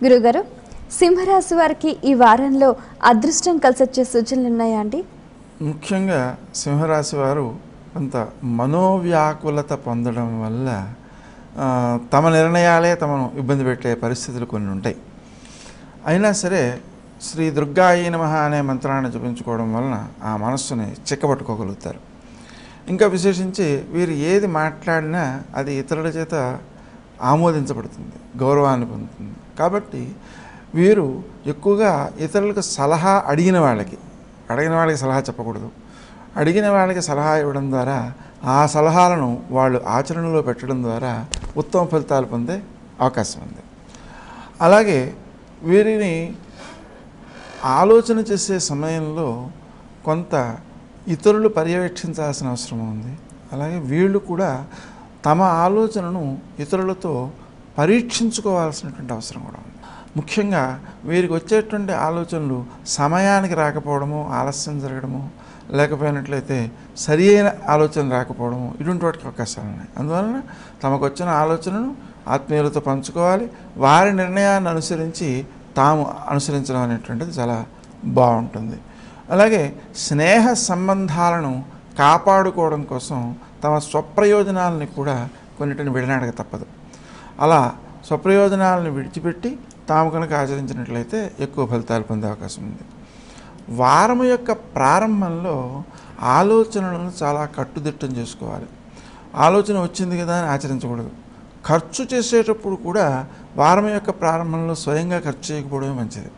గురుగారు, సింహరాశి వారికి ఈ వారంలో అదృష్టం కలిసొచ్చే సూచనలు ఉన్నాయా అండి? ముఖ్యంగా సింహరాశి వారు కొంత మనోవ్యాకులత పొందడం వల్ల తమ నిర్ణయాలే తమను ఇబ్బంది పెట్టే పరిస్థితులు కొన్ని ఉంటాయి. అయినా సరే శ్రీ దుర్గాయ నమః అనే మంత్రాన్ని జపించుకోవడం వలన ఆ మనస్సుని చిక్కబట్టుకోగలుగుతారు. ఇంకా విశేషించి వీరు ఏది మాట్లాడినా అది ఇతరుల చేత ఆమోదించబడుతుంది, గౌరవాన్ని పొందుతుంది. కాబట్టి వీరు ఎక్కువగా ఇతరులకు సలహా అడిగిన వాళ్ళకి సలహా చెప్పకూడదు. అడిగిన వాళ్ళకి సలహా ఇవ్వడం ద్వారా ఆ సలహాలను వాళ్ళు ఆచరణలో పెట్టడం ద్వారా ఉత్తమ ఫలితాలు పొందే అవకాశం ఉంది. అలాగే వీరిని ఆలోచన చేసే సమయంలో కొంత ఇతరులు పర్యవేక్షించాల్సిన అవసరం ఉంది. అలాగే వీళ్ళు కూడా తమ ఆలోచనను ఇతరులతో పరీక్షించుకోవాల్సినటువంటి అవసరం కూడా ఉంది. ముఖ్యంగా వీరికి వచ్చేటువంటి ఆలోచనలు సమయానికి రాకపోవడము, ఆలస్యం జరగడము, లేకపోయినట్లయితే సరి అయిన ఆలోచన రాకపోవడము, ఇటువంటి వాటికి అవకాశాలు ఉన్నాయి. అందువలన తమకు వచ్చిన ఆలోచనను ఆత్మీయులతో పంచుకోవాలి. వారి నిర్ణయాన్ని అనుసరించి తాము అనుసరించడం అనేటువంటిది చాలా బాగుంటుంది. అలాగే స్నేహ సంబంధాలను కాపాడుకోవడం కోసం తమ స్వప్రయోజనాలని కూడా కొన్నిటిని విడనాడక తప్పదు. అలా స్వప్రయోజనాలను విడిచిపెట్టి తాము కనుక ఆచరించినట్లయితే ఎక్కువ ఫలితాలు పొందే అవకాశం ఉంది. వారం యొక్క ప్రారంభంలో ఆలోచనలను చాలా కట్టుదిట్టం చేసుకోవాలి. ఆలోచన వచ్చింది కదా అని ఆచరించకూడదు. ఖర్చు చేసేటప్పుడు కూడా వారం యొక్క ప్రారంభంలో స్వయంగా ఖర్చు చేయకపోవడమే మంచిది.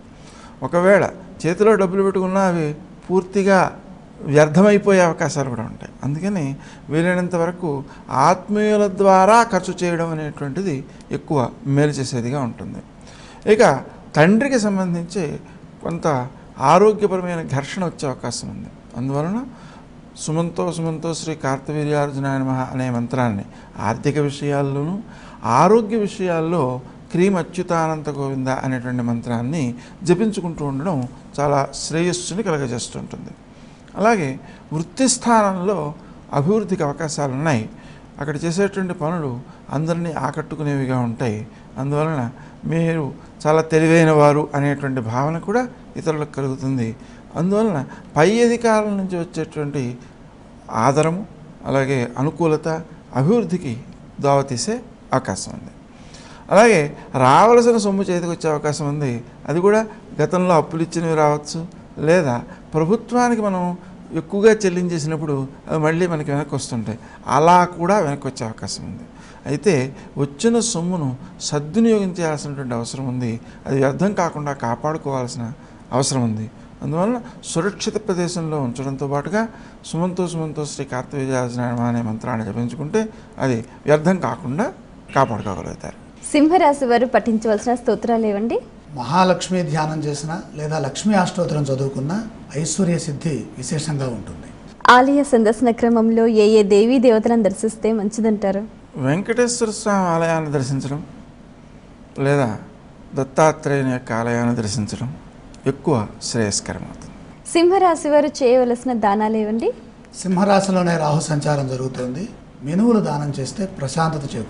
ఒకవేళ చేతిలో డబ్బులు పెట్టుకున్నా అవి పూర్తిగా వ్యర్థమైపోయే అవకాశాలు కూడా ఉంటాయి. అందుకని వీలైనంత వరకు ఆత్మీయుల ద్వారా ఖర్చు చేయడం అనేటువంటిది ఎక్కువ మేలు చేసేదిగా ఉంటుంది. ఇక తండ్రికి సంబంధించి కొంత ఆరోగ్యపరమైన ఘర్షణ వచ్చే అవకాశం ఉంది. అందువలన సుమంతో శ్రీ కార్తవీర్యార్జునాయ నమః అనే మంత్రాన్ని ఆర్థిక విషయాల్లోనూ ఆరోగ్య విషయాల్లో క్రీం అచ్యుతానంత గోవింద అనేటువంటి మంత్రాన్ని జపించుకుంటూ ఉండడం చాలా శ్రేయస్సుని కలగజేస్తుంటుంది. అలాగే వృత్తి స్థానంలో అభివృద్ధికి అవకాశాలు ఉన్నాయి. అక్కడ చేసేటువంటి పనులు అందరినీ ఆకట్టుకునేవిగా ఉంటాయి. అందువలన మీరు చాలా తెలివైన వారు అనేటువంటి భావన కూడా ఇతరులకు కలుగుతుంది. అందువలన పై అధికారుల నుంచి వచ్చేటువంటి ఆదరము, అలాగే అనుకూలత అభివృద్ధికి దోవతీసే అవకాశం ఉంది. అలాగే రావలసిన సొమ్ము చేతికి వచ్చే అవకాశం ఉంది. అది కూడా గతంలో అప్పులు ఇచ్చినవి రావచ్చు, లేదా ప్రభుత్వానికి మనం ఎక్కువగా చెల్లించేసినప్పుడు అవి మళ్ళీ మనకి వెనక్కి వస్తుంటాయి. అలా కూడా వెనక్కి వచ్చే అవకాశం ఉంది. అయితే వచ్చిన సొమ్మును సద్వినియోగం చేయాల్సినటువంటి అవసరం ఉంది. అది వ్యర్థం కాకుండా కాపాడుకోవాల్సిన అవసరం ఉంది. అందువలన సురక్షిత ప్రదేశంలో ఉంచడంతో పాటుగా సుమంతో శ్రీ కార్తవీర్యార్జునాయ నమః అనే మంత్రాన్ని జపించుకుంటే అది వ్యర్థం కాకుండా కాపాడుకోగలుగుతారు. సింహరాశి వారు పఠించవలసిన స్తోత్రాలు ఏవండి? మహాలక్ష్మి ధ్యానం చేసిన లేదా లక్ష్మీ అష్టోత్తరం చదువుకున్న ఐశ్వర్య సిద్ధి విశేషంగా ఉంటుంది. ఆలయ సందర్శన క్రమంలో ఏ దేవీ దేవతలను దర్శిస్తే మంచిదంటారు? వెంకటేశ్వర స్వామి ఆలయాన్ని దర్శించడం లేదా దత్తాత్రేయుని యొక్క ఆలయాన్ని దర్శించడం ఎక్కువ శ్రేయస్కరం అవుతుంది. సింహరాశి వారు చేయవలసిన దానాలు ఏవండి? సింహరాశిలోనే రాహు సంచారం జరుగుతుంది. మినువులు దానం చేస్తే ప్రశాంతత చేకూరుతుంది.